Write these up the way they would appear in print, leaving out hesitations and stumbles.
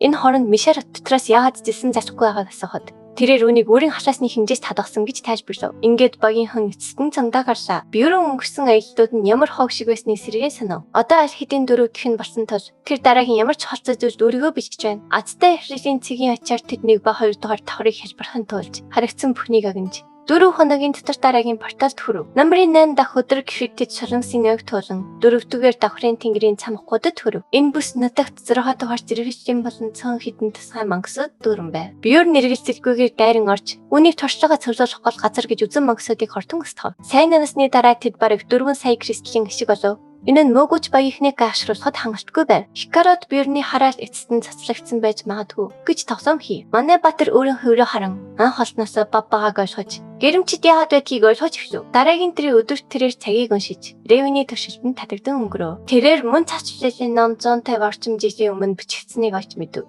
Энэ хооронд Мишель дотроос яагаад зэлсэн засахгүй байгааг асуухад тэрээр үүнийг өөрийн хашаасны хэмжээс татгасан гэж тайлбарлав. Ингээд багийнхан эцэстэн цамдаа гарлаа. Бюрон өнгөрсөн аяллууд нь ямар хог шиг байсныг сэргээ санав. Одоо аль хэдийн дөрөвдөх нь болсон тул тэр дараагийн ямар ч холцоо зүйлд өөрийгөө бичиж байна. Азтай эхлэлийн цэгийн ачаар тэднийг ба 2 дугаар давхрыг хэлбэрхэн туулж харагдсан бүхнийг агнж 4 хоногийн дотор дараагийн порталд хүрв. Номерын 8 дахь өдөр гişigтэд шалансын нойг туулан 4-р давхрын тэнгэрийн цамхгуудад хүрв. Энэ бүс нутагт 6 дугаар зэрэглэжин болон цөөн хідэн тусгай мангасууд дүүрэн байв. Бьорн нэргэлцэлгүйгээр дайран орж үүнийг туршлагаа цуглуулах гол газар гэж үзэн мангасуудыг хортон өсгөв. Сайн насны дараа тэд бараг 4 сая кристаллын гişиг олов. Энэ нь мөөгөж багийнхныг гашруулахад хангалтгүй байв. Хикарод Бьорны хараал эцэст нь цацлагдсан байж магадгүй гэж тогсоом хий. Манай Баатар өөрийн хувьроо харан анх олсноосоо баббагааг ойлгож гэрэмчид яагаад байдгийг ойлгож эхлэв. Дараагийн тэрийн өдөрт тэрээр цагийг уншиж Ревиний туршилтанд татагдсан өнгөрөв. Тэрээр мөн цацлалын ном 150 орчим жилийн өмнө бичигдсэнийг олж мэдэв.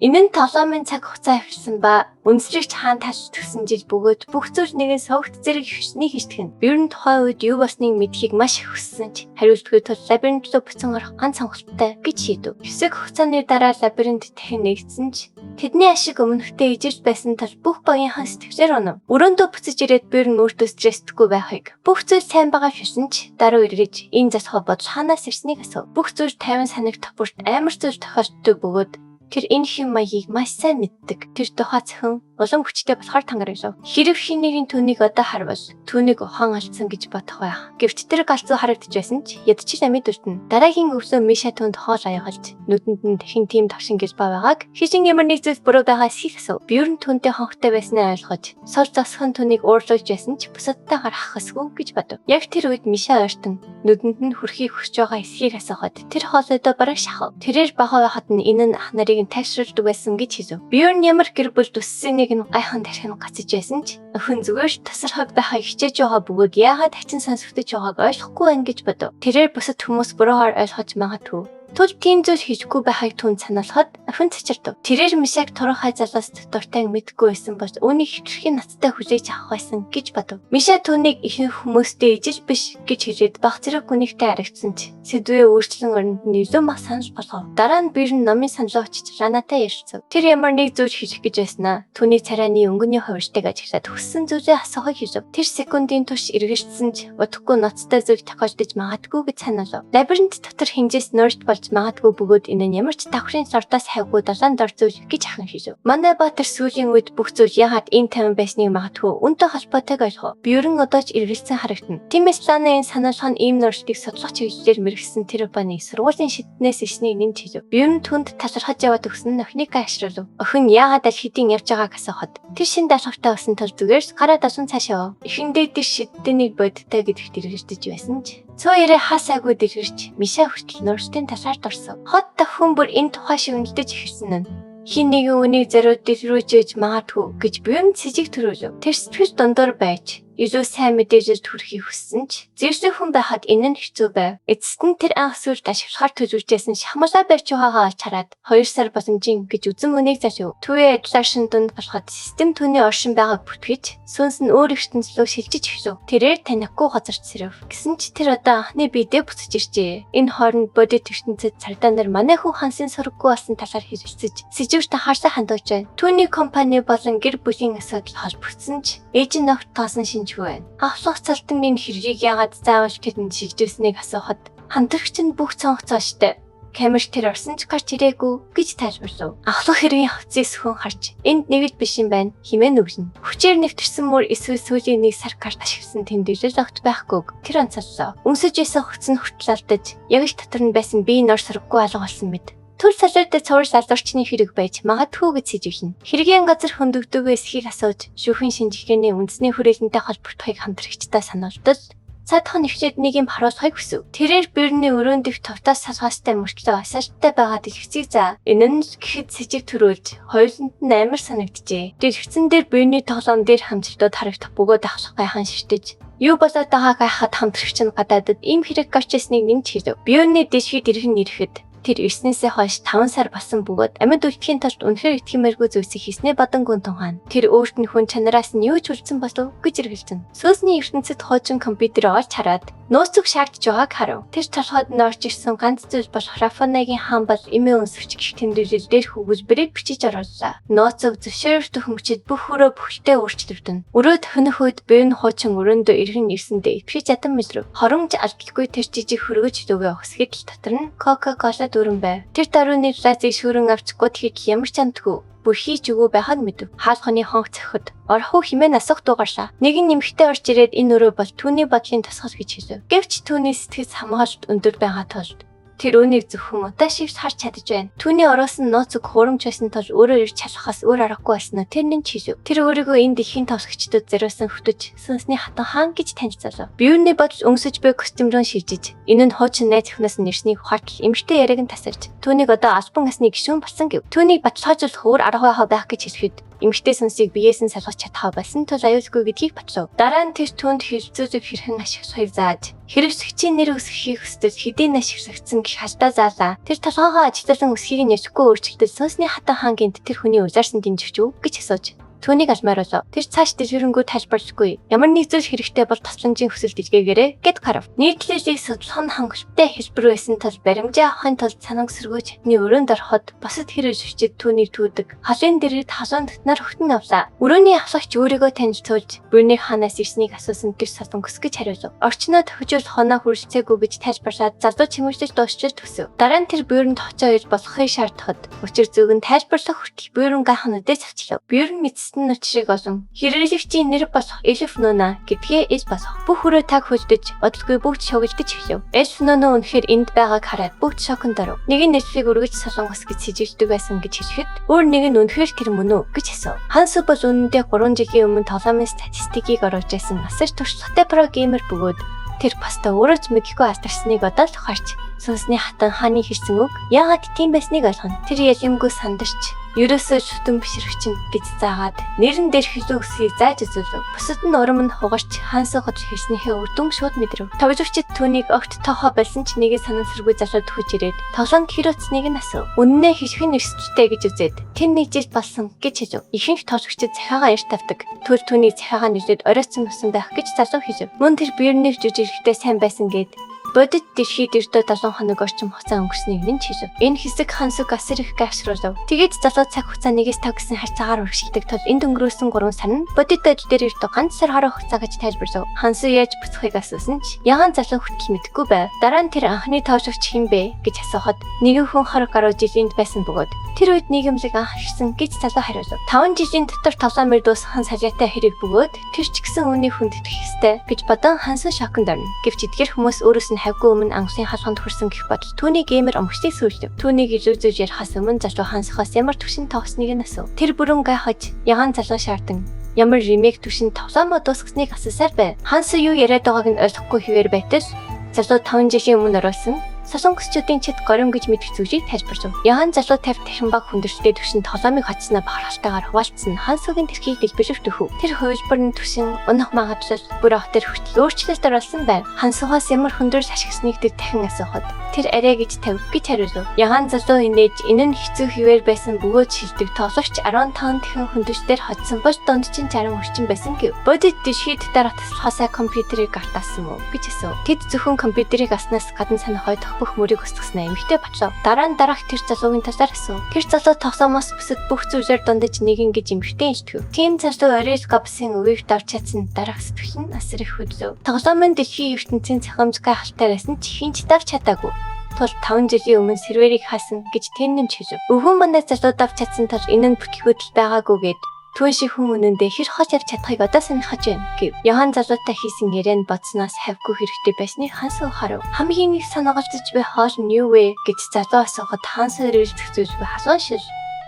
Энэ нь тоглоомын цаг хугацаа эхэлсэн ба үндэслэгч хаан тас тгсэн жил бөгөөд бүх зүйл нэгэн согт зэрэг хөсний хичтгэн. Бьорн тухайн үед юу болсныг мэдхийг маш их хүссэн ч хариултгүй тул лабиринт руу буцан орох ганц сонголттой гэж шийдэв. Хэсэг хугацааны дараа лабиринт дахин нэгдсэн ч тэдний ашиг өмнөхдөө ижирж байсан тул бүх багийнхан сэтгэлээр унав. Өрөөндөө буцаж ирээд Бьорн өөртөө стресстгүй байхыг бүх зүйл сайн байгаа шүсэн ч дараа үргэж энэ засхаа бодож хаанаас ирснийг асуув. Бүх зүйл 50 санагт бүрт амар зүйл тохиолддог бөгөөд тэр энэ хэм маягийг маш сайн мэддэг. Тэр тухай цөөн улам хүчтэй болохоор тангарагшав. Хэрэг хинэгийн түүнийг одоо харвал түүнийг ухаан алдсан гэж бодох байх. Гэвч тэр галзуу харагдаж байсан ч ядчил амьд өртөн. Дараагийн өглөө Миша түнд хоол аягалж нүдэнд нь дахин тийм тавшин гэж байгааг хижин ямар нэг зүйл буруу байгаас их асуув. Бьорн түүнтэй хонхтой байснаа ойлгож сор засхан түүнийг уурлуулж байсан ч бусадтай гарах хэсгүй гэж бодов. Яг тэр үед Миша ойртон нүдэнд нь хүрхийг хүсэж байгаа эсхийг асуухад тэр хоолойдоо бараг шахав. Тэрээр бага байхад нь энэ нь ах нарыг тайшруулдаг байсан гэж хэлв. Бьорн ямар гэр бүл төссөнийг нь гайхан тархин гацж байсан ч өхөн зүгээр тасархаг байхыг хичээж байгаа бөгөөд яагаад хачин сонсогдож байгааг ойлгохгүй байна гэж бодов. Тэрээр бусад хүмүүс буруугаар ойлгож магадгүй. Тул тийм зүйл хийхгүй байхыг түн санаалахад охин цачирдав. Тэрээр Мишаг турхай залуус дуртай мэдгүй байсан бол үүнийг хитрхийн ноцтой хүлээж авах байсан гэж бодов. Миша түүнийг ихэнх хүмүүстэй ижил биш гэж хэлээд баг зэрэг гүнигтэй харагдсан ч сэдвээ өөрчлөн оронд нь илүү мах санал болгов. Дараа нь Бьорн номын саналаа очиж Ранатай ярилцав. Тэр ямар нэг зүйл хийх гэж байснаа түүний царайны өнгөний хувиртыг ажиглаад хүссэн зүйлээ асуухыг хэлв. Тэр секундын турш эргэлцсэн ч удахгүй ноцтой зүйл тохиолдож магадгүй гэж санаалав. Лабиринт дотор хинжээс нөрж болж магадгүй бөгөөд энэ нь ямар ч давхрын сордоос хайгуу далайн дор зүйл гэж ахин хэлв. Манай Баатар сүүлийн үед бүх зүйл яагаад энэ тавин байсныг магадгүй үнтэй холбоотойг ойлгов. Бьорн одоо ч эргэлзсэн харагдана. Тиймээс Лана энэ санаалах нь ийм нөржлийг судлах чиглэлээр мэргэсэн тэр баны сургуулийн шиднээс ичнийг нэмж хэлв. Бьорн түнд талархаж яваад өгсөн охиныг ашиглав. Охин яагаад аль хэдийн явж байгааг асуухад тэр шин даалгавартай болсон тул зүгээр гараад аsun цаашаа. Эхэндээ тэр шиддэнийг бодтой гэдэгт эргэлдэж байсан ч цөөрэ хасаагүй дэргэрч Миша хүртэл нөржлийн талаар дурсав. Хот тахын бүр энэ тухай шивнэлдэж эхэлсэн нь хин нэгэн үнийг зориуд дэлгэрүүлж магадгүй гэж Бьорн цэжиг төрүүлв. Тэр сэтгэл дундуур байж илүү сайн мэдээлэл төрөхийг хүссэн ч зэрлэг хүн байхад энэ нь хэцүү байв. Эцэст нь тэр анх сүрд ашиглахаар төлөвлөжсэн шахмалаа барьж байгаагаа олж хараад 2 сар боломжийн гэж үзэн үнийг залив. Түүний ажиллаар шин дунд болоход систем түүний оршин байгааг бүтгэж сүнс нь өөр ертөнцлөө шилжиж эхлэв. Тэрээр танихгүй газарч сэрв. Гэсэн ч тэр одоо анхны биедээ буцаж иржээ. Энэ хооронд бодит ертөнцид цагдаа нар манай хүн хансын сургаггүй болсон талаар хэлэлцэж сэжигт анхаарсан хандуулж байна. Түүний компани болон гэр бүлийн асуудал холбогдсон ч ээж нь огт тоосон байна. Авлах цалтангийн хэргийг яагаад заавал тэдэнд шилжүүлсэнийг асуухад хамтрагч нь бүх цонхцооштой. Камерт тэр орсон ч гарч ирээгүй гэж тайлбарлав. Авлах хэргийн хувцсыг сөхөн харж энд нэг л биш юм байна хэмээн үгэн. Хүчээр нэвтэрсэн мөр эсвэл сүүлийн 1 сар карт ашигласан тэмдэглэл огт байхгүйг тэр онцоллоо. Өнсөж исэн хувцс нь хүртэл алдаж яг л дотор нь байсан биеийн ор сургаггүй алга болсон мэд. Түр салуудад цувар салдуурчны хэрэг байж магадгүй гэж сэжвэхнэ. Хэргийн газар хөндөгдөгөө эсхийг асууж шүүхийн шинжилгээний үндэсний хүрээлэнтэй холбогдохыг хамтрагчдаа сануултал цаадах нэгчэд нэг юм харуулахыг хүсв. Тэрээр Бьорны өрөөнд их товтоос салгаастай мөртлөө асаалттай байгаа дэлгэцийг заа. Энэ нь гэхэд сэжиг төрүүлж хоёуланд нь амар санагджээ. Дэлгэцэн дээр Бьорны тоглоом дээр хамжилтууд харагдах бөгөөд авах гайхан ширтэж юу болоод байгааг хайхад хамтрагч нь гадаадад ийм хэрэг гарч ирснийг нэмж хэлв. Бьорны дэлхийд ирхэн ирэхэд Тэр ирснээсээ хойш 5 сар болсон бөгөөд амьд үлдэхийн тулд үнэхээр итгэмээргүй зүйлсийг хийснээ бадангүй тухайн. Тэр өөрт нь хүн чанараас нь юу ч үлдсэн болов гэж эргэлзэн. Сүүсний ертөнцид хуучин компьютер орж хараад нөөцөг шаардж байгааг харав. Тэр толгойд нь орж ирсэн ганц зүйл бол Рафанагийн хаан бол эмээ өнсөвч гэх тэмдэглэл дээр хөгжбөрийг бичиж орууллаа. Нөөцөг зөвшөөрөлтөй хөнгөчд бүх өрөө бүхэлдээ өөрчлөгдөн. Өрөө төхнөх үед бие нь хуучин өрөөндөө иргэн ирсэндээ итгэж чадан мэдрв. Хоромж алдалгүй тэр жижиг хөргөж дөгөө өсгөл дотор нь Кока-кола дүүрэн байв. Тэр дарууны лазыг шүүрэн авчихгүй тэгэхэд ямар ч амтгүй. Бүр хийж өгөө байхад мэдэв. Хаалханы хонх цохид орхуу химээ насах дугааршаа. Нэгэн нэмэгтэй орж ирээд энэ өрөө бол түүний бодлын тусгал гэж хэлв. Гэвч түүний сэтгэл хамгаалалт өндөр байгаа тул тэр үүнийг зөвхөн удаашиг харж чадаж байна. Түүний ороос нь нууцыг хурамч байсан тул өөрөө ирж чалахаас өөр аргагүй болсноо тэр нь чийв. Тэр өөрийгөө энэ дэлхийн тосгчдод зориулсан хөтөж сүнсний хатан хаан гэж танилцуулав. Биеүрний бодол өмсөж буй костюм руу шилжиж энэ нь хуучин найз өхнөөс нь ирснийг ухаатал эмэгтэй яриаг нь тасарч түүнийг одоо албан ёсны гишүүн болсон гэв. Түүнийг баталгаажуулах өөр арга байхаа байх гэж хэлэхэд эмэгтэй сүнсийг биеэс нь салгаж чадхаа болсон тул аюулгүй гэдгийг батлав. Дараа нь тэр түүнд хилцүүлэг хэрхэн ашиг соёл зааж хэрэгсэгчийн нэр өсгөхийг хүсдэл хэдийн ашиглагдсан гэх хальтаа заалаа. Тэр толгоогоо ажилтсан өсхийг нь яшгүй өөрчлөлтөд сүнсний хатан хаангийн тэр хүний узаарсан дэмжигч үү гэж асууж түүнийг алмаар болов. Тэр цааш дэлгэрэнгүй тайлбарлахгүй. Ямар нэг зүйл хэрэгтэй бол тасламжийн хүсэл дэлгээгээрэй гэд гарав. Нийтлэлийг судлах нь хангалттай хэлбэр байсан тул баримжаа авахын тулд санамсаргүй чатны өрөөнд ороход бусад хэрэг зөрчид түүнийг түүдэг. Халын дэргэд халуун татнаар хөхтөн авлаа. Өрөөний авсагч өөрийгөө танилцуулж Брюней хаанаас ирснийг асуусан тэр солонгос гэж хариулв. Орчноо тохижуул хоноо хүрэлцээгүй гэж тайлбарлаад залуу чимэглэж дуусчил төсөв. Дараа нь тэр Брюнд очоо ирж болохыг шаардахад учир зүг нь тайлбарлах хүртэл Брюн гахнуудаас авчлаа. Брюн нөтрийг олон хэрэглэгчийн нэр болох Эльф Нуна гэдгээ ил болох. Бүх өрөө таг хөлдөж одолгүй бүгд шогждож эхлэв. Эльф Нуна үнэхээр энд байгааг хараад бүгд шоконд оров. Нэг нь Эльфийг өргөж солонгос гэж сэжигддэг байсан гэж хэлэхэд өөр нэг нь үнэхээр тэр мөн үү гэж асуув. Ханс бол үнэндээ 3 жилийн өмнө тоглоомын статистикийг оруулж байсан асар туршлагатай про геймер бөгөөд тэр паста өөрөө ч мэдэхгүй алдарсныг одоо л харж сүнсний хатан хааны хэлсэн үг яагаад тийм байсныг ойлгоно. Тэр ялимгүй сандарч ерөөсөө шүтэн бишрэгчин гэж заагаад нэрэн дээр хилүү өсгийг зааж үзүүлв. Бусад нь урам нь хугарч хаанс хот хэлснийхээ үр дүн шууд мэдрэв. Тоглогчид түүнийг огт тоохоо болсон ч нэгийг санамсаргүй залууд хүч ирээд тоглоомд хэр утсныг нь асуув. Үнэнээ хэлэх нь эрсдэлтэй гэж үзээд тэр нэг жил болсон гэж хэлв. Ихэнх тоглогчид цахиагаа эрт тавдаг. Түүний цахиагаа нэрлээд оройтсон мөсөн байх гэж залуу хэлв. Мөн тэр биерний жүжигчтэй сайн байсан гэд бодит дэлхийд эрдөө 7 хоног орчим хугацаа өнгөрснийг нь хэлв. Энэ хэсэг хансуг асар их гайхшруулв. Тэгээд залуу цаг хугацаа 1-5 гэсэн харьцаагаар үргэлжлэдэг тул энд өнгөрөөсөн 3 сар нь бодит ажил дээр эрдөө ганц сар хараа хугацаа гэж тайлбарлав. Хансу яаж буцахыг асуусан ч ягаан залуу хүртэл мэдэхгүй байв. Дараа нь тэр анхны тоглогч хэн бэ гэж асуухад нэгэн хүн 20 гаруй жилийн байсан бөгөөд тэр үед нийгэмлэг анхаарсан гэж залуу хариулв. 5 жилийн дотор тоглоомор дуусхан сажаатай хэрэг бөгөөд тэр ч гэсэн үүнийг хүндэтгэх ёстой гэж бодон Хансу шоконд орно. Гэвч эдгээр хүмүүс өөрөөс нь хавгүй өмнө анхны халханд хүрсэн гэх бодол түүний геймер омгчдыг сүйрлэв. Түүнийг илүүзэж ярихаас өмнө залуу Хансхаас ямар түвшин тоглосныг нь асуув. Тэр бүрэн гайхаж ягаан залуу шаардсан ямар ремейк түвшин тоглоомоо дуусгасныг асуусаар байв. Хансу юу яриад байгааг нь ойлгохгүй хэвээр байтал залуу 5 жилийн өмнө оруулсан солонгосчуудын чид горим гэж мэдэх зүйлийг тайлбарлав. Яхан залуу 50 дахин баг хүндэртэй түвшин тоглоомыг хоцсноо бахархалтайгаар хуваалцсан Хансугийн тэрхийг дэлбэлэв төхөв. Тэр хувилбар нь түвшин унах магадлал бүр автер хүртэл өөрчлөлт оруулсан байв. Хансугаас ямар хүндэрс ашигласныг дахин асуухад тэр арай гэж тавь гэж хариулв. Яхан залуу инээж энэ нь хэцүү хിവэр байсан бөгөөд шилдэг тоглогч 15 дахин хүндэрсээр хоцсон бол донд чинь 60 орчим байсан гэв. Бодит дэлхийд дараа таслахаасаа компьютерийг артаасан уу гэж асуув. Тэд зөвхөн компьютерийг аснаас гадна санахой бүх мөрийг өсгсөн эмэгтэй батлав. Дараа нь дараах тэр залуугийн талаар асуув. Тэр залуу тоглоомоос бусад бүх зүйлээр дундаж нэг ингэж эмэгтэй илтгэв. Тийм залуу Орел Габсын өвийг давж чадсан дараах сэтгэл нь асар их хөдлөв. Тоглоомын дэлхийн ертөнцийн цахимжгүй халтаараас нь чихэнч давж чадаагүй. Тул 5 жилийн өмнө серверийг хаасан гэж тэнэмж хэлв. Өвгөн бандаа залуу давж чадсан тул энэ нь бүтлгүүтэл байгаагүйгээд түүн шиг хүн үнэндээ хэр хож явж чадахыг одоо сонирхож байна гэв. Яхан залуутай хийсэн ярианд бодсноос хавьгүй хэрэгтэй байсныг Хансу харав. Хамгийн их санаагалдаж буй хоол нь юу вэ гэж залуу асуухад Хансу эргэлдэх зүйлгүй халуун шил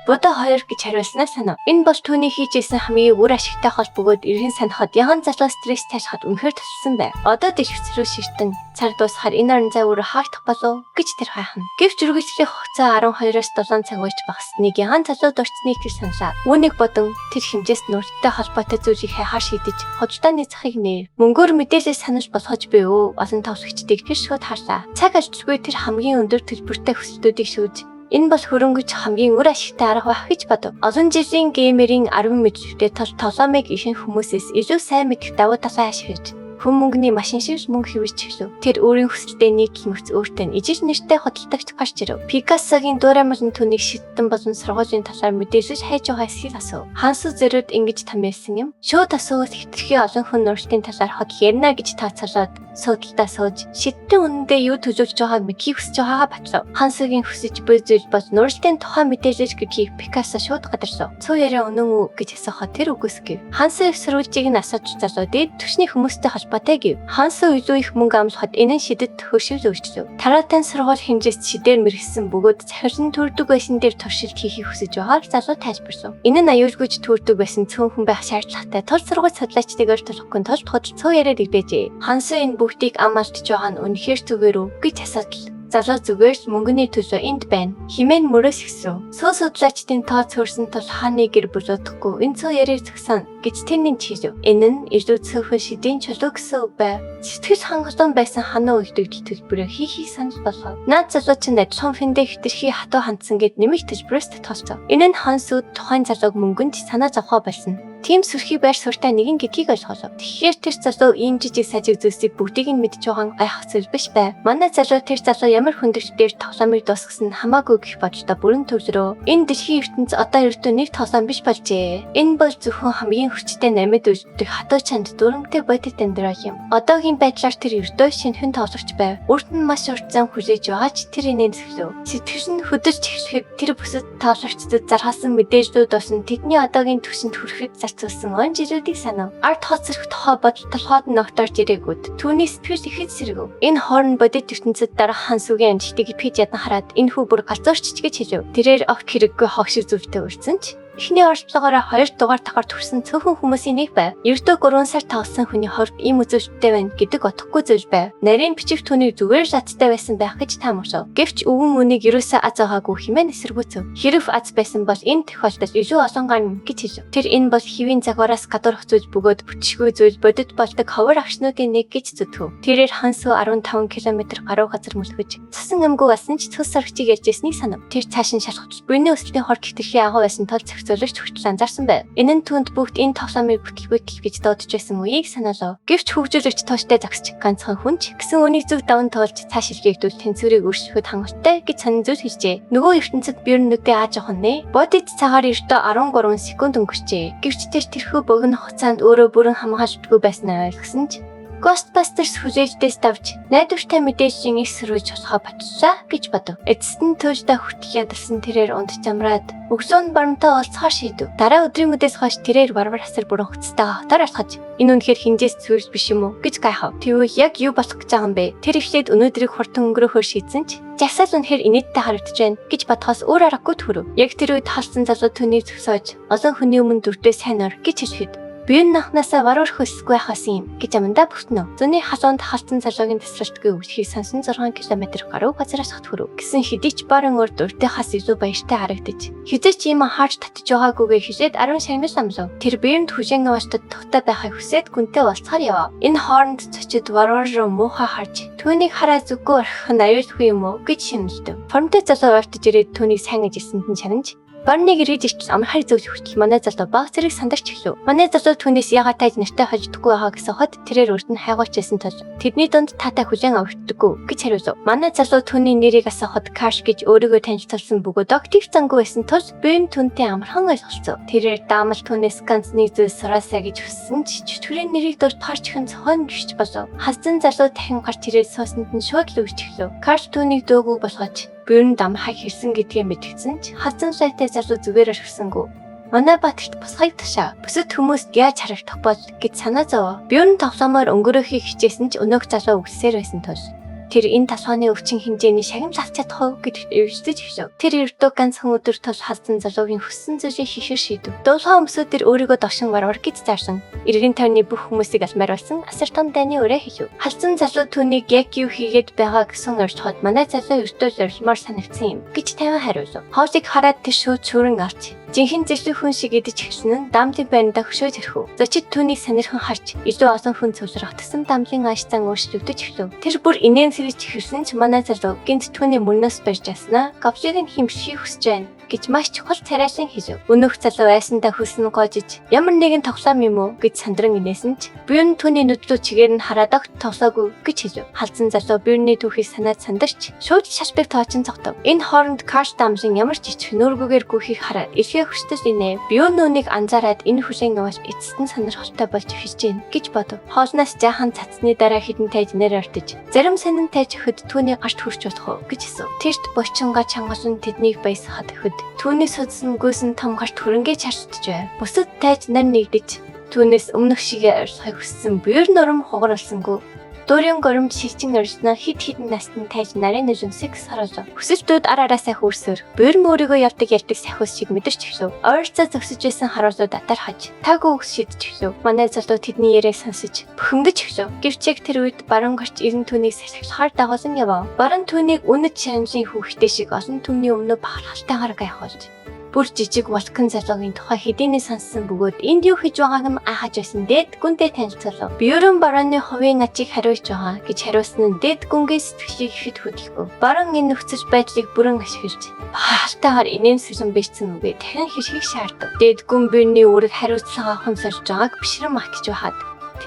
Будаа 2 гэж хариулснаа санав. Энэ бол түүний хийжсэн хамгийн үр ашигтай хол бөгөөд эргэн санахад яхан залуу стресс таашхад үнэхээр туссан байв. Одоо дэвшигч рүү ширтэн цар дуусахаар энэ орон зай өөр хаагдах болов гэж тэр хайхна. Гэвч үргэлжлэх хугацаа 12-оос 7 цаг байж багсныг яхан залуу дурцсныг тэр саналаа. Үүнийг бодон тэр хэмжээс нүрттэй холбоотой зүйлийг хайхаар шийдэж хождааны захыг нэр. Мөнгөөр мэдээлэл санаж болгож буй өө олон товсгчдыг тэр шууд харлаа. Цаг ажилтгүй тэр хамгийн өндөр төлбөртэй хүсэлтүүдийг шүүж энэ бол хөрөнгөж хамгийн үр ашигтай арга байх гэж бодов. Олон жилийн геймерийн 10 мэдрэлтэй тоглоомыг ихэнх хүмүүсээс илүү сайн мэдэх давуу талаа ашиглаж хүн мөнгөний машин шиг мөнгө хэвэж чиглэв. Тэр өөрийн хүсэлтэд нийтлэмэгц өөртөө нь ижил нэртэй хөдөлтөгч гарч ирэв. Пикассогийн дуурамлын түүнийг шиттэн болон сургуулийн талаар мэдээлж хайж байгаа эсхийг асуув. Хансу зөрүүд ингэж тамилсан юм. Шууд асуувал хитрхи олон хүн нуралтын талаар хот ярина гэж тооцоолоод суудалтаа сууж шиттэн үнэндээ юу төжүүлж байгааг мэдхийг хүсэж байгаагаа батлав. Хансугийн хүсэж буй зүйл бол нуралтын тухай мэдээлж гэдгийг Пикассо шууд гадарсав. Цуу яриа үнэн үү гэж асуухад тэр үгүйс гэв. Хансу сөрүүлжийг нь асууж залуу дээд түвшний хүмүүстэй холбоотой гэв. Хансу илүү их мөнгө амлахад энэ нь шидэд хөршил өөрчлөв. Тараатан сургууль хэмжээст шидээр мэргэсэн бөгөөд захиран төрдөг байсан дээр туршилт хийхийг хүсэж байгааг залуу тайлбарсав. Энэ нь аюулгүйж төрдөг байсан цөөн хүн байх шаардлагатай тул сургууль судлаачдыгаар тулахгүй тулд худал цуу яриад илбэжээ. Хансу энэ бүгдийг ам алдж байгаа нь үнэхээр зүгээр үү гэж асуув. Залуу зүгээр мөнгөний төлөө энд байна. Химэн мөрөөс ихсв. Суу судлаачдын тооц хөрсөн тул хааны гэр бүлөөдөхгүй энэ цоо яриг згсан гэж тэрний чийв. Энэ нь илүү цөөхөн шидийн чулуу гэсэн үг байв. Сэтгэл хангалуун байсан ханаа үйлдэгдэл төлбөрөө хийхийг санал болгов. Наад залуу чинь адилхан фэндэ хэтэрхий хатуу хандсан гэд нэмэх төлбөрөөс тооцов. Энэ нь хансууд тухайн залууг мөнгөнд санаа зовхоо болсон. Тим сүрхий байр суурьтай нэгэн гэдгийг ойлголоо. Тэгэхээр тэр залуу ийм жижиг сажиг зүйлсийг бүгдийг нь мэдж байгаа гайхах зүйл биш байв. Манай залуу тэр залуу ямар хүндэрчдээр тоглоомыг дуусгасан хамаагүй гэх бодлоо бүрэн төвлөрөө. Энэ дэлхийн ертөнц одоо ердөө нэг тоглоом биш болжээ. Энэ бол зөвхөн хамгийн хүчтэй намид үлддэг хатуу чанд дүрмтэй бодит амьдрал юм. Одоогийн байдлаар тэр ердөө шинэхэн тоглогч байв. Үрт нь маш уртсан хүлээж байгаа ч тэр инээд зөвлөв. Сэтгэл нь хөдөлж эхлэхэд тэр бүсэд тоглогчдод зархасан мэдээлэлүүд болсон тэдний одоогийн түвшинд хүрэхэд зарцуулсан он жилүүдийг санав. Арт хоцрох тухай бодол толгойд нь огторж ирээгүүд түүний сэтгэл ихэд сэргэв. Энэ хооронд бодит ертөнцид дараах хансугийн амжилтыг пиж ядан хараад энэ хүү бүр галзуурч гэж хэлв. Тэрээр огт хэрэггүй хог шиг зүвтэй үрцэн ч эхний орчлогоороо 2 дугаар тахаар төрсэн цөөхөн хүмүүсийн нэг байв. Ердөө 3 сар тавсан хүний хорд ийм үзүүлэлттэй байна гэдэг утгагүй зүйл байв. Нарийн бичих түүнийг зүгээр шаттай байсан байх гэж таамаглав. Гэвч өвөн үнийг ерөөсөө аз байгаагүй хэмээн эсэргүүцв. Хэрв аз байсан бол энэ тохиолдолд илүү олон гарна гэж хэлв. Тэр энэ бол хэвийн загвараас гадуурх зүйл бөгөөд бүтшгүй зүйл бодит болдог ховор агшнуудын нэг гэж зүтгэв. Тэрээр хансуу 15 км гаруй газар мөлхөж цасан эмгүү басан ч цус саргчийг ярьж ирснийг санав. Тэр цаашин шалгавч буйны өсөлтийн хорд хэтэрхий агуу байсан тул зөвлөгч хүртэл анзаарсан байв. Энэ нь түүнд бүгд энэ тоглоомыг бүтлгүүтэл гэж дуудаж байсан үеийг санаалав. Гэвч хөгжүүлэгч тооштой загсч ганцхан хүнч гэсэн үнийг зөв даван тоолж цааш илгээхдүүл тэнцвэрийг өршөхөд хангалттай гэж санан зүйл хэлжээ. Нөгөө ертөнцид бие нүдээ ааж авах нэ. Бодит цагаар ердөө 13 секунд өнгөрчээ. Гэвч тэрхүү богино хугацаанд өөрөө бүрэн хамгаалждаггүй байснаа ойлгосон ч Ghostbusters хүлээлтээс давж найдвартай мэдээллийн их сөрөж болохоо батлаа гэж бодов. Эцэст нь туйлдаа хүртэл ядсан тэрээр унд замраад өгсөөн баримтаа олцохоор шийдэв. Дараа өдрийн үдээс хойш тэрээр барбар хасар бүрэн хөцөлтөйгээ хотоор алхаж энэ үнэхээр хинжээс цэвэрж биш юм уу гэж гайхав. Тэгвэл яг юу болох гэж байгаа юм бэ? Тэр ихлээд өнөөдрийг хурдан өнгөрөөхөөр шийдсэн ч жагсаал үнэхээр инээдтэй харагдаж байна гэж бодхоос өөр аргагүй төрөв. Яг тэр үед халсан залуу түүнийг зөксөж олон хүний өмнө дүрдээ сайн ор гэж хэлэхэд би энэ нахнасаа варуур хөсөхгүй хасан юм гэж амандаа бүхтнө. Зөний халуунд халтсан залуугийн тасралтгүй үсхийг сонсон 6 км гаруй газараас хат хүрв. Гэсэн хэдий ч баран урд урдээ хас илүү баяртай харагдаж хизээч юм хаарч татж байгаагүйгээ хэлээд 10 шагнал амлав. Тэр биеэнд хүжээн аваачдад тухтай байхыг хүсээд гүнтэй уулзахаар явав. Энэ хооронд цочид варуур руу муухай харж түүнийг хараа зүггүй орхих нь аюулгүй юм уу гэж шимэлдэв. Формтой залуу ойртож ирээд түүнийг сайн ажилласанд нь чанамж Барныг ирж ирч амар зөвж хүртэл манай залуу баг зэрэг сандарч эхлэв. Манай залуу түүнээс яагаад тааж нартай хождоггүй байгаа гэсэн хот тэрээр урд нь хайгуулж байсан тул тэдний дунд таатай хүлээн аварддаггүй гэж хариулв. Манай залуу түүний нэрийг асуухад Карш гэж өөрийгөө танилцуулсан бөгөөд актив зангүй байсан тул бэм түнтэй амархан ойлголцов. Тэрээр даамал түүнээс ганцны зүйл сураасаа гэж хүссэн ч чөтгөрийн нэрийг дурд харж хэн цохон гიშж болов. Хаздан залуу дахин гарч ирээд суусанд нь шууд л үгч эхлэв. Карш түүнийг дөөгүй болгож бүүн дамхайг хэлсэн гэдгээ мэдгэсэн ч хазан сайтай залуу зүгээр орхисонгүй. Манай батгт босхайг ташаа. Бүсэд хүмүүст яаж харагдах бол гэж санаа зовоо. Бүүн тоглоомоор өнгөрөөхийг хичээсэн ч өнөөх залуу үгсээр байсан тул Тэр энэ тасгааны өвчин хэмжээний шагнал авч чадах уу гэж эвждэж хэвшив. Тэр эрдөө ганцхан өдөр тус халдсан залуугийн хүссэн зүйлийг хийхэр шийдэв. Дуулахаа өмсөд тэр өөрийгөө догшин баруур гэж заасан. Эргэн тойрны бүх хүмүүсийг алмаар болсон асар том дайны өрөө хийв. Халдсан залуу түүнийг яг юу хийгээд байгаа гэсэн орчход манай залуу өртөө зорилмоор санагдсан юм гэж тавин хариулв. Хоолыг хараад тэр шууд шүүрэн авч жинхэнэ зэрлэг хүн шиг идэж гисэн нь дамдын байранда хөшөөж ирэв. Зочид түүнийг сонирхон харж илүү олон хүн цугларах тусам дамлын ааштай өөрчлөгдөж эхлэв. Тэр бүр инээн сэрэж ихсэн ч манай залуу гинт түүний мөрнөөс барьж яснаа говшийг нь хэмшихийг хүсэж байна гэж маш чухал царайлан хийв. Өнөөх залуу айсандаа хөлсөн гоожиж ямар нэгэн тоглоом юм уу гэж сандран инээсэн ч буюу түүний нүдлүү чигээр нь хараад огт тоглоогүй гэж хэлв. Халдсан залуу буюуны түүхийг санаад сандарч шууд шашбыг тоочин цогтов. Энэ хооронд Карш дамжин ямар ч ич нүүргүүгээр гүөхийг хараад эрхээ хүчтэй инээ буюу нүунийг анзаараад энэ хүлээн аваад эцэст нь сонирхолтой болж хийж гин гэж бодов. Хоолноос жаахан цацны дараа хідэн тайж нэр ортож зарим сонин тайж өгөхөд түүний гарт хүрч болох уу гэж хэлв. Тэрт бочинга чангасан тэднийг баясгахад өгөхөд түүний судсан гүйсэн том гарт хөрөнгөө чарчдж байв. Бусад тайж нар нэгдэж түүнээс өмнөх шигээ орсохыг хүссэн буюу нурам хугаралсангүй. Дөрийн горимж шилжин орсноо хид хідэн настны тайж нарын нүжинсэг саруулв. Хүсэлтүүд ар араасаа хөрсөөр буюу өөрийгөө явдаг ярьдаг сахиус шиг мэдэрч эхлэв. Ойрцоо зөксөж байсан харуулууд атархаж таагүй үгс шидэж эхлэв. Манай залуу тэдний яриаг сонсож бухимдаж эхлэв. Гэвч тэр үед баруун гарч ирэн түүнийг сахихаар дагуулсан явав. Баруун түүнийг үнэт шанжийн хүүхдээ шиг олон түүний өмнө бахархалтайгаар гайхуулж бүр жижиг волкон залуугийн тухай хэдийнэ сонссон бөгөөд энд юу хийж байгааг нь айхаж байсан дээд гүнтэй танилцуулав. Биерэн барууны хувийн ачийг хариулж байгаа гэж хариулсан нь дээд гүнгийн сэтгэлийг ихэд хөдөлгөв. Баруун энэ нөхцөл байдлыг бүрэн ашиглаж бахалтайгаар инээмсэглэн бичсэн үгээ дахин хэрхийг шаардав. Дээд гүн биений үрэг хариуцлагаа хөнсөлж байгааг бишрэн мах гэж байхад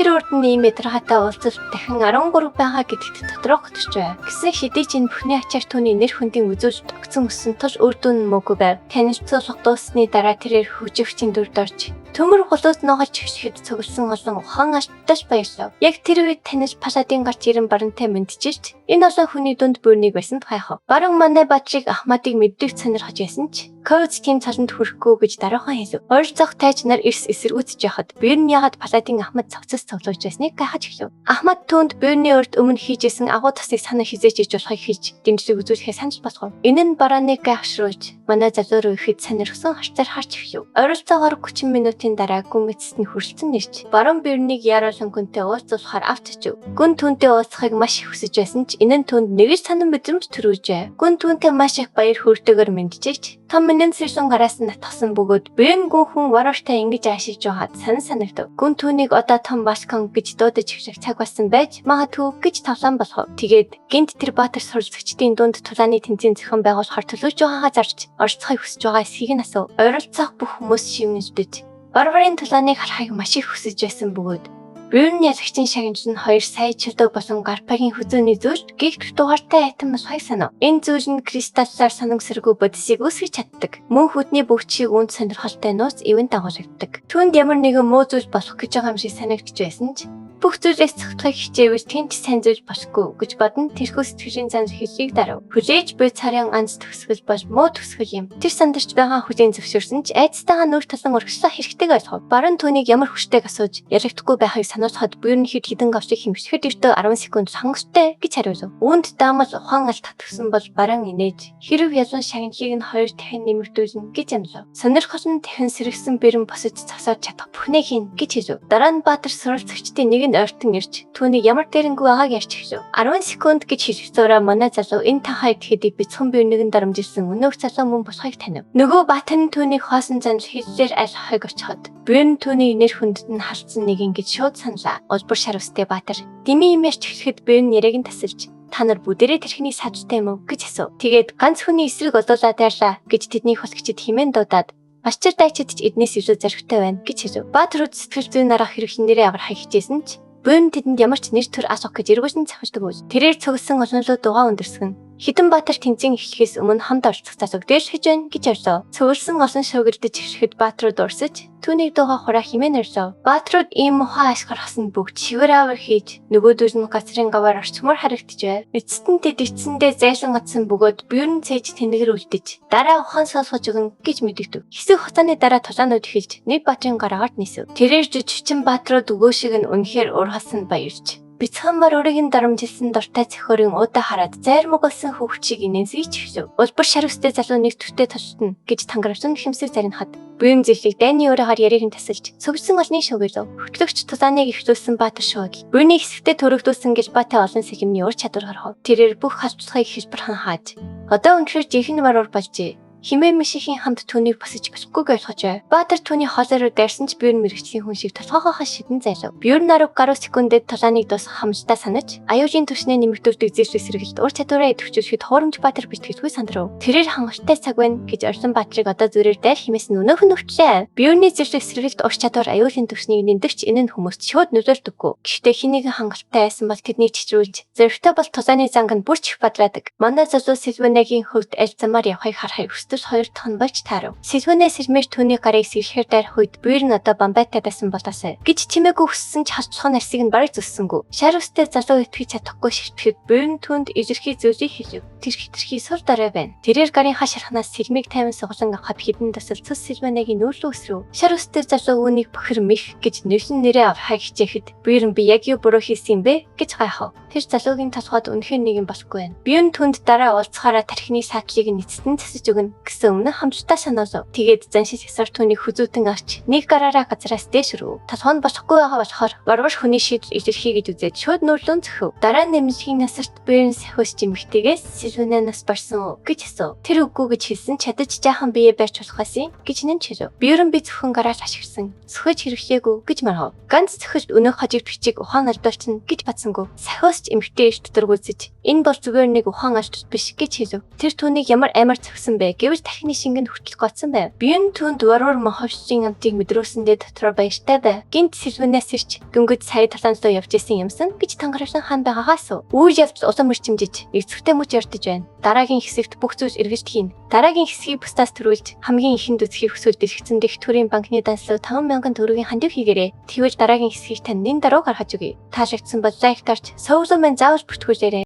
тэр урд нь ийм ятрагатай уулзалт дахин 13 байгаа гэдэгт тодорхой готч байв. Гэсэн хэдий ч энэ бүхний ачаар түүний нэр хүндийн үзүүлж тогтсон өссөн тус үр дүн мөгүй байв. Танилцуулга дуусны дараа тэрээр хөгжигчийн дүрд орж төмөр хулууд ногоож хөвшөд цогцолсон олон ухан аштаж баярлав. Яг тэр үед танил Паладин гарч ирэн барантай мэдчихэж энэ олон хүний дунд бүрнийг байсан хайхав. Баруун мандай Баатрийг Ахмадыг мэддэг сонирхож байсан ч Коуцкийн цаланд хүрэхгүй гэж дараахан хэлв. Ойрцох тайж нар эрс эсэргүүцэж яхад биер нь ягаад Паладин Ахмад цогцос цоглож байсныг гайхаж эхлэв. Ахмад түүнд биерний урд өмнө хийжсэн агуу тасныг санаа хизээж иж болохыг хийж дэмжлэг үзүүлэхээ санаж босгов. Энэ нь барааныг гайхшруулж манай залуу руу ихэд сонирхсон харцаар харж эхлэв. Ойролцоогоор 30 минутын дараа гүн эцэст нь хүрэлцэн нэрч баруун биернийг яаруулан гүнтэй уулзуулахаар авч очив. Гүн түүнтэй уулзахыг маш их хүсэж байсан ч энэ нь түүнд нэгж санан мэдрэмж төрүүлжээ. Гүн түүнтэй маш их баяр хөөртэйгээр мэдчихэж том минь сэрсэн гараас нь татсан бөгөөд бэн гүн хүн варвартай ингэж аашиж байгаад санагдав. Гүн түүнийг одоо том балкон гэж дуудаж эхлэх цаг болсон байж магадгүй гэж тавлан болохов. Тэгээд гинт тэр Баатар суралцагчдын дунд тулааны тэмцээн зохион байгуулахаар төлөвлөж байгаагаа зарж орцохыг хүсэж байгаа эсхийг нь асуув. Ойролцоох бүх хүмүүс шивнэждэж Барбарын тулааныг харахыг маш их хүсэж байсан бөгөөд Бюрн ялагчийн шагнал нь 2 сая чөлөө болон гарпагийн хүзөөний зүйлд гихт дугаартай айтам болохыг санав. Энэ зүйл нь кристаллаар санамсаргүй бодисыг үүсгэж чаддаг. Мөн хүдний бүгдийг үнд сонирхолтой нууц ивэн дагуулдаг. Түүнд ямар нэгэн муу зүйл болох гэж байгаа юм шиг санагдж байсан ч бүх зүйлээс цогцохыг хичээвэл тэнч сайн зүйл болохгүй гэж бодно. Тэрхүү сэтгэлийн зан хэлхийг дарав. Хүлээж буй царын ганц төгсгөл бол муу төгсгөл юм. Тэр сандарч байгаа хүлийн зөвшөөрсөн ч айцтайгаа нүүр талан урагшлах хэрэгтэйг ойлгов. Баруун түүнийг ямар хүчтэйг асууж яригдахгүй байхыг сануулхад буюу хэд хідэн гавшиг хэмжихэд өртөө 10 секунд хангалттай гэж хариулв. Үүнд даамал ухаан алт татгсан бол баруун инээж хэрв ялуун шагналыг нь 2 дахин нэмэгдүүлнэ гэж амлав. Сонирхол нь дахин сэргсэн бэрэн босож засаж чадах бүхнээ хийн гэж хэлв. Дараа нь Баатар суралцагчдын нэг ойртон ирж түүнийг ямар дээрэнгүй байгааг ярьж эхлэв. 10 секунд гэж хэлэх зураа манай залуу энэ танхаа идэхэд бяцхан биернэгэн дарамжилсан өнөөх залуу мөн болохыг танив. Нөгөө Баатар нь түүнийг хоосон занл хэллээр аль хахыг очиход биер нь түүний нэр хүндэд нь халтсан нэг ингэж шууд саналаа. Улбар шарвстэй Баатар дими юм ярьж эхлэхэд биер нь яриаг нь тасалж та нар бүгдээрээ тэрхний саажтай юм уу гэж асуув. Тэгээд ганц хүний эсрэг олуулаад байрлаа гэж тэдний хөсгчд химэн дуудаад Баччар дайчид ч эднээс илүү зоригтой байна гэж хэлв. Баатар үд сэтгэл зүйн арга хэрэг нэрээ аврахыг хичээсэн ч буйн тэдэнд ямар ч нэр төр асах гэж эргүүлсэн цавчдаг үз. Тэрээр цогсон олонлоо дугаа өндөрсгөн. Хитэн Баатар тэмцээн эхлэхээс өмнө хамт орцох засаг дээрш хийж байна гэж ярьлаа. Цөөлсөн олон шуугирдэж эхлэхэд Баатарууд урсаж түүнийг дуугаа хураа химэн ярьлаа. Баатарууд ийм муха ашгархсан бүгд шивэр авар хийж нөгөөдөл нь газрын гаваар орчмоор харагдаж байв. Эцэст нь тэд эцсэндээ зайлан атсан бөгөөд биерн цээж тэнэгээр үлдэж дараа ухаан сонсгож өгнө гэж мэдэгдэв. Хэсэг хугацааны дараа тулаанууд эхэлж нэг Баатарын гараагаар нисв. Тэрээр жижигчин Баатарууд өгөөшиг нь үнэхээр ургасан баярч Бицхан бар өөрийн дарамжилсан дуртай цохиорын удаа хараад зайрмаг болсон хөвгчийг инээсгийч хэвшв. Улбар шар үстэй залуу нэг төвтэй тосдно гэж тангаравсан хэмсэг зарин хад. Буян зэхлийг дайны өөрөөр яриг нь тасалж сөгсөн олны шүгээрөө хөтлөгч тусааныг ихлүүлсэн Баатар шууг. Буйны хэсэгтээ төрөгдүүлсэн гэж Баатай олон сэхэмний ур чадвар харахав. Тэрээр бүх хаалцлагыг хэлбэрхан хааж. Одоо өнөхөр жинхэнэ маруур болжээ. Химээ мишхийн хамт түүнийг босож босгүйг ойлгож. Баатар түүний хоолойроо дайрсан ч Бюрн мэрэгчлийн хүн шиг толгоохоо шидэн зайлав. Бюрн 10 гаруй секундэд тулааныг дуусгах хамжтаа санаж, аюулын түвшний нэмэгдүүлдэг зэвсэг сэргэлт ур чадвараа идэвхжүүлэхэд хуурамч Баатар бэлтгэдгүй сандрав. Тэрээр хангалттай цаг байна гэж орсон Баатрыг одоо зүрээр дайр химээс нь өнөөх нь өвчлээ. Бюрний зэвсэг сэргэлт ур чадвар аюулын түвшнийг нэмдэгч энэ нь хүмүүст шууд нөлөөлдөггүй. Гэхдээ хэнийг хангалттай байсан бол тэднийг чичрүүлж, зөрөгтэй бол тулааны занг нь бүрч их бадраадаг. Манай залуу Сэлвэнагийн хөвд аль замаар явахыг харахыг өстөс 2 тон болж таарав. Сэлвэнээс сэрмэж түүний гарыг сэрхээр дайрах үед Бюрн одоо Бомбайтай байсан болоосай гэж чимээгүй хүссэн ч хасцхан нарсыг нь бараг зүссэнгүү. Шар үстэй залуу итгэж чадахгүй шигтгэхэд Бюрн түүнд илэрхий зүйлийг хэлв. Тэр хитрхи сур дараа байна. Тэрээр гарын хаш шархнаас сэлмийг тайван суглан авахад хідэн тасал цус Сэлвэнагийн нүүрлүү өсрөв. Шар үстэй залуу үүнийг бохир мэх гэж нөлн нэрээ авахыг хичээхэд Бюрн би яг юу буруу хийсэн юм бэ гэж гайхав. Тэр залуугийн толгойд үнэхээр нэг юм болохгүй байна. Бюрн түнд дараа уулзахаараа тархины саатлыг нь эцэстэн засаж өгнө гэсэн өмнө хамтдаа санаалав. Тэгээд заншиж ясаар түүнийг хүзүүтэн арч нэг гараараа газраас дээш өрөв. Толгой нь босхгүй байгаа болохоор варвар хүний шийдэл илэрхий гэж үзээд шууд нүүрлэн зөхөв. Дараа нь нэмэлтийн насарт Бюрн сахиус жимэгтэйгээс Сэлвэнаас барсан уу гэж асуув. Тэр үгүй гэж хэлсэн чадаж жаахан бие барьж болохоос юм гэж нэмж хэлв. Бюрн би зөвхөн гараар ашигласан. Сөхөж хэрэглээгүй гэж маргав. Ганц сөхөж өнөөх хажиг бичиг ухаан алдуулчихна гэж бацсангүй. Сахиус эмэгтэй иш дутаргүйсэж энэ бол зүгээр нэг ухаан алт биш гэж хэлв. Тэр түүнийг ямар амар цогсон бэ гэвч тархины шингэнд хүртэл гоцсон байв. Бюрн түүнд варвар моховшийн амтыг мэдрүүлсэндээ дотроо баяртай байв. Гинт Сэлвэнаас ирч дөнгөж сая талаанслуу явж исэн юмсан гэж тангаравсан хаан байгаагаас үйл явдал улам мөрчимжиж эцэгтэй мөч ярдж байна. Дараагийн хэсэгт бүх зүйлс эргэлж хийн. Дараагийн хэсгийг бусдаас төрүүлж хамгийн ихэнд үзхийг хүсвэл дэлгэцэн дэх төрийн банкны данслуу 5,000 төгрөгийн хандив хийгээрэй. Тэгвэл дараагийн хэсгийг тань нэн дараа гаргаж өгье. Таашагдсан бол лайк дарж, сувлын мэн заавал бүртгүүлээрэй.